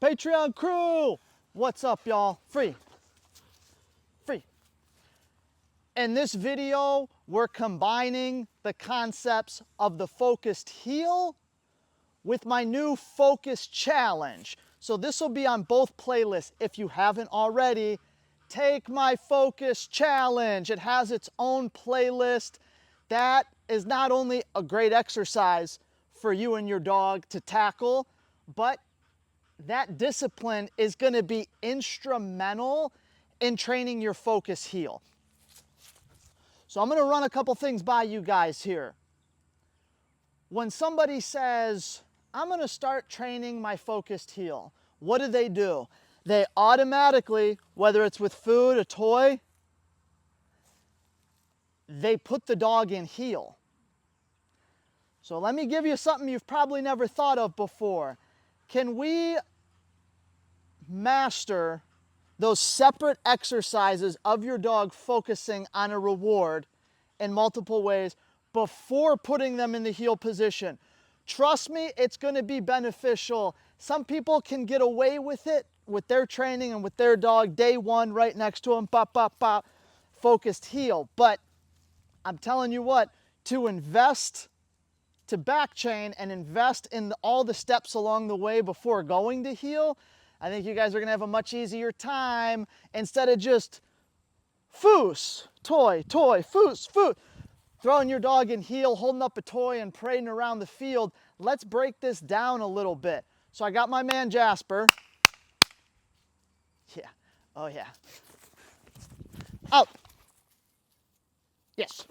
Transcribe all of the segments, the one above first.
Patreon crew, what's up, y'all? Free. In this video, we're combining the concepts of the focused heel with my new focus challenge. So this will be on both playlists. If you haven't already, take my focus challenge. It has its own playlist. That is not only a great exercise for you and your dog to tackle, but that discipline is going to be instrumental in training your focus heel. So I'm going to run a couple things by you guys here. When somebody says, I'm going to start training my focused heel, what do? They automatically, whether it's with food, a toy, they put the dog in heel. So let me give you something you've probably never thought of before. Can we master those separate exercises of your dog focusing on a reward in multiple ways before putting them in the heel position? Trust me, it's going to be beneficial. Some people can get away with it with their training and with their dog day one right next to them, pop, pop, pop, focused heel. But I'm telling you what, to invest, to back chain and invest in all the steps along the way before going to heel, I think you guys are going to have a much easier time instead of just foos, toy, foos, foos. Throwing your dog in heel, holding up a toy and parading around the field. Let's break this down a little bit. So I got my man Jasper. Yeah, oh yeah. Out. Yes.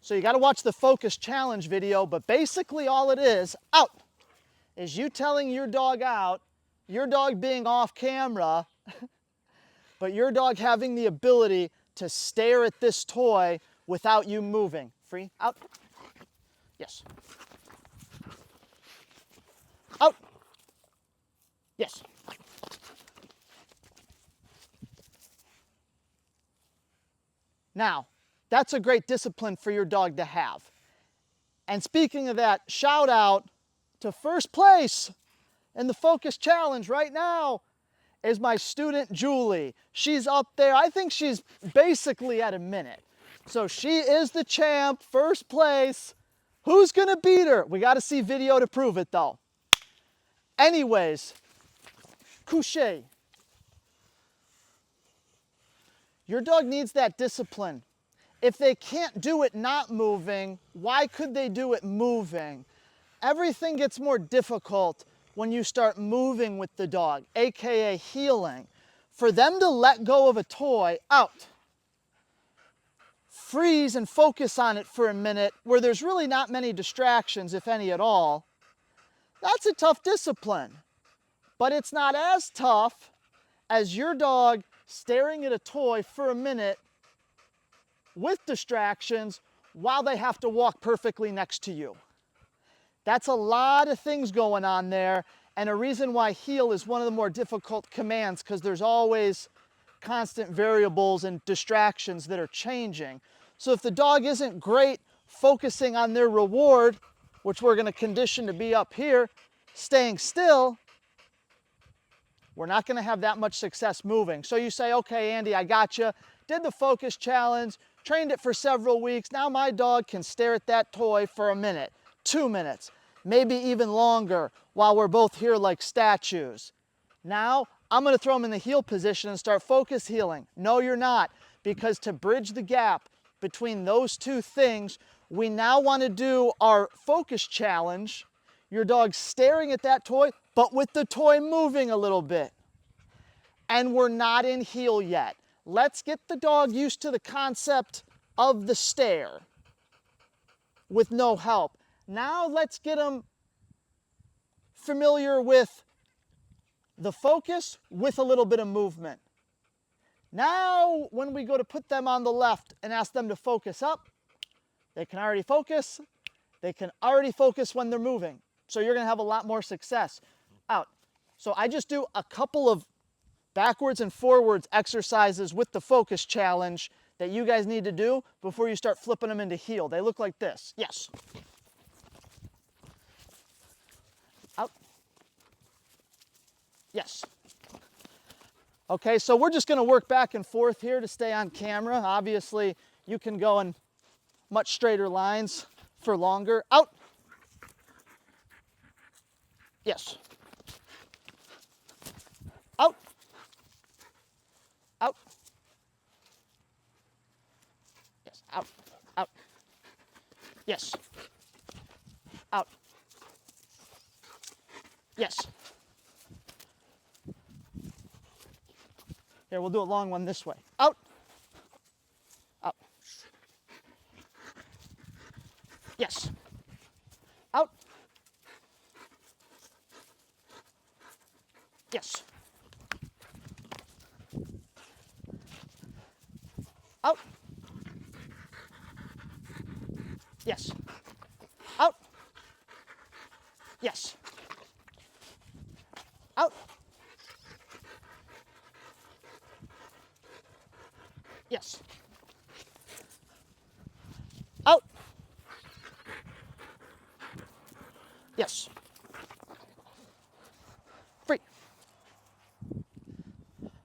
So you got to watch the focus challenge video, but basically all it is, out, is you telling your dog out, your dog being off camera, but your dog having the ability to stare at this toy without you moving. Free, out, yes. Out, yes. Now, that's a great discipline for your dog to have. And speaking of that, shout out to first place in the focus challenge right now is my student Julie. She's up there. I think she's basically at a minute. So she is the champ, first place. Who's gonna beat her? We gotta see video to prove it though. Anyways, couché. Your dog needs that discipline. If they can't do it not moving, why could they do it moving? Everything gets more difficult when you start moving with the dog, AKA heeling. For them to let go of a toy, out, freeze and focus on it for a minute where there's really not many distractions, if any at all, that's a tough discipline. But it's not as tough as your dog staring at a toy for a minute with distractions while they have to walk perfectly next to you. That's a lot of things going on there, and a reason why heel is one of the more difficult commands, because there's always constant variables and distractions that are changing. So if the dog isn't great focusing on their reward, which we're going to condition to be up here, staying still, we're not going to have that much success moving. So you say, okay, Andy, I got you. Did the focus challenge, trained it for several weeks. Now my dog can stare at that toy for a minute, 2 minutes, maybe even longer while we're both here like statues. Now I'm going to throw him in the heel position and start focus heeling. No, you're not, because to bridge the gap between those two things, we now want to do our focus challenge. Your dog's staring at that toy, but with the toy moving a little bit. And we're not in heel yet. Let's get the dog used to the concept of the stare with no help. Now let's get them familiar with the focus with a little bit of movement. Now, when we go to put them on the left and ask them to focus up, they can already focus. They can already focus when they're moving. So you're going to have a lot more success. Out. So I just do a couple of backwards and forwards exercises with the focus challenge that you guys need to do before you start flipping them into heel. They look like this. Yes. Yes. Okay, so we're just going to work back and forth here to stay on camera. Obviously, you can go in much straighter lines for longer. Out. Yes. Out. Out. Yes. Out. Out. Yes. Out. Yes. Here, we'll do a long one this way. Out. Out. Yes. Out. Yes. Out. Yes. Out. Yes. Out. Yes. Out. Yes. Free.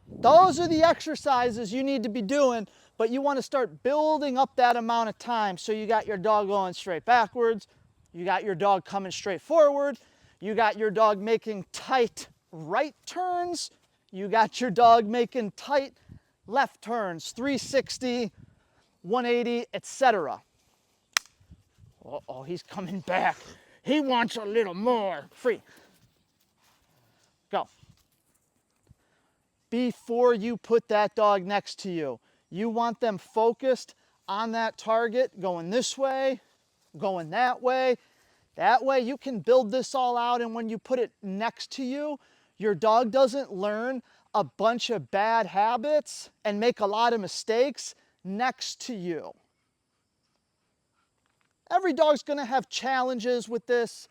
Those are the exercises you need to be doing, but you want to start building up that amount of time. So you got your dog going straight backwards, you got your dog coming straight forward, you got your dog making tight right turns, you got your dog making tight left turns, 360, 180, etc. Uh-oh, he's coming back. He wants a little more. Free. Go. Before you put that dog next to you, you want them focused on that target, going this way, going that way. That way you can build this all out, and when you put it next to you, your dog doesn't learn a bunch of bad habits and make a lot of mistakes next to you. Every dog's gonna have challenges with this,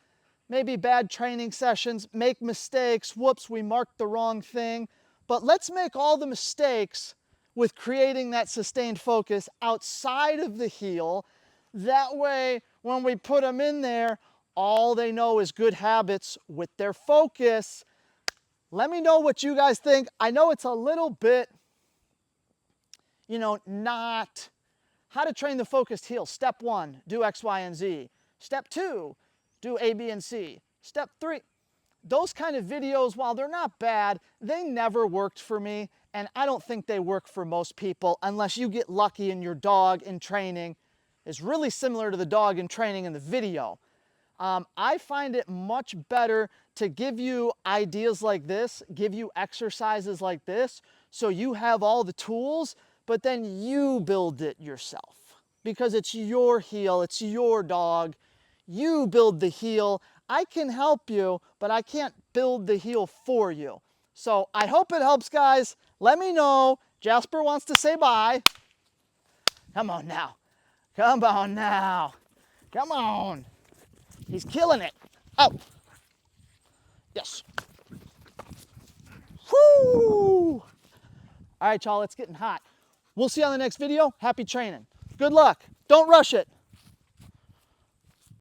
maybe bad training sessions, make mistakes, whoops, we marked the wrong thing. But let's make all the mistakes with creating that sustained focus outside of the heel. That way, when we put them in there, all they know is good habits with their focus. Let me know what you guys think. I know it's a little bit, not how to train the focused heel. Step 1, do X, Y, and Z. Step 2, do A, B, and C. Step 3, those kind of videos, while they're not bad, they never worked for me, and I don't think they work for most people unless you get lucky and your dog in training is really similar to the dog in training in the video. I find it much better to give you ideas like this, give you exercises like this, so you have all the tools, but then you build it yourself. Because it's your heel, it's your dog. You build the heel. I can help you, but I can't build the heel for you. So I hope it helps, guys. Let me know. Jasper wants to say bye. Come on now. Come on now. Come on. He's killing it. Out. Yes. Whoo! All right, y'all, it's getting hot. We'll see you on the next video. Happy training. Good luck. Don't rush it.